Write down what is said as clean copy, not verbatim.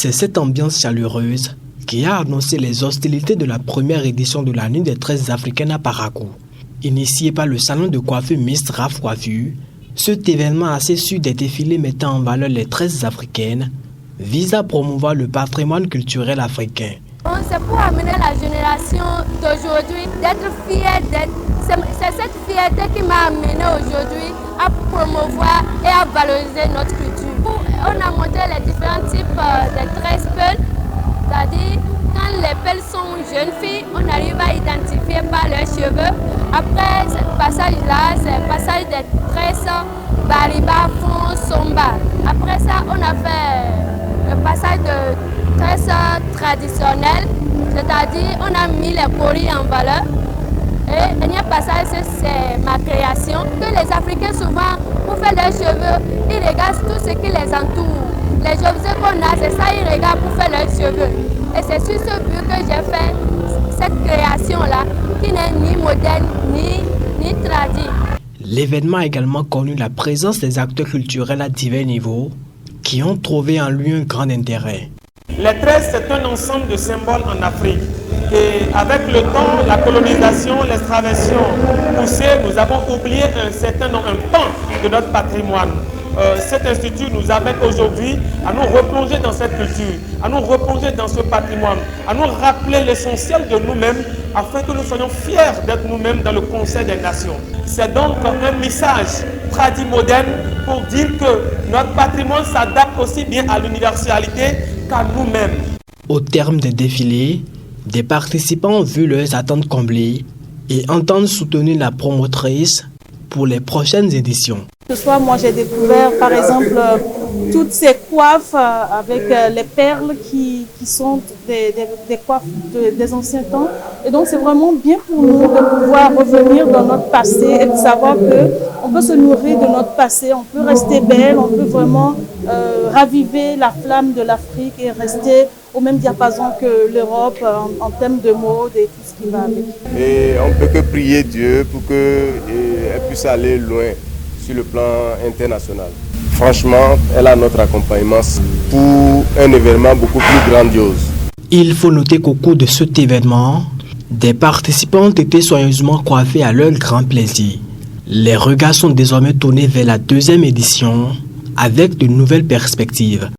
C'est cette ambiance chaleureuse qui a annoncé les hostilités de la première édition de la Nuit des tresses africaines à Parakou. Initié par le salon de coiffure Miss Raf Coiffure, cet événement axé sur des défilés mettant en valeur les tresses africaines vise à promouvoir le patrimoine culturel africain. C'est pour amener la génération d'aujourd'hui d'être fière. C'est cette fierté qui m'a amené aujourd'hui à promouvoir et à valoriser notre culture. On a montré les différents types de tresses peuls, c'est-à-dire quand les pelles sont jeunes filles, on arrive à identifier par leurs cheveux. Après ce passage-là, c'est le passage des tresses Bariba, Fond, Somba. Après ça, on a fait le passage de tresses traditionnelles, c'est-à-dire on a mis les coris en valeur. Et le dernier passage, c'est ma création. Que les Africains, souvent, pour faire leurs cheveux, ils regardent tout ce qui les entoure. Les objets qu'on a, c'est ça, ils regardent pour faire leurs cheveux. Et c'est sur ce but que j'ai fait cette création-là, qui n'est ni moderne, ni tradie. L'événement a également connu la présence des acteurs culturels à divers niveaux qui ont trouvé en lui un grand intérêt. Les tresses, c'est un ensemble de symboles en Afrique. Et avec le temps, la colonisation, l'extraversion poussée, nous avons oublié un pan de notre patrimoine. Cet institut nous amène aujourd'hui à nous replonger dans cette culture, à nous replonger dans ce patrimoine, à nous rappeler l'essentiel de nous-mêmes afin que nous soyons fiers d'être nous-mêmes dans le Conseil des Nations. C'est donc un message tradit moderne pour dire que notre patrimoine s'adapte aussi bien à l'universalité qu'à nous-mêmes. Au terme des défilés, des participants ont vu leurs attentes comblées et entendent soutenir la promotrice pour les prochaines éditions. Ce soir, moi j'ai découvert par exemple toutes ces coiffes avec les perles qui sont des coiffes des anciens temps. Et donc c'est vraiment bien pour nous de pouvoir revenir dans notre passé et de savoir qu'on peut se nourrir de notre passé, on peut rester belle, on peut vraiment raviver la flamme de l'Afrique et rester au même diapason que l'Europe en termes de mode et tout ce qui va avec. Et on ne peut que prier Dieu pour qu'elle puisse aller loin sur le plan international. Franchement, elle a notre accompagnement pour un événement beaucoup plus grandiose. Il faut noter qu'au cours de cet événement, des participants ont été soigneusement coiffés à leur grand plaisir. Les regards sont désormais tournés vers la deuxième édition avec de nouvelles perspectives.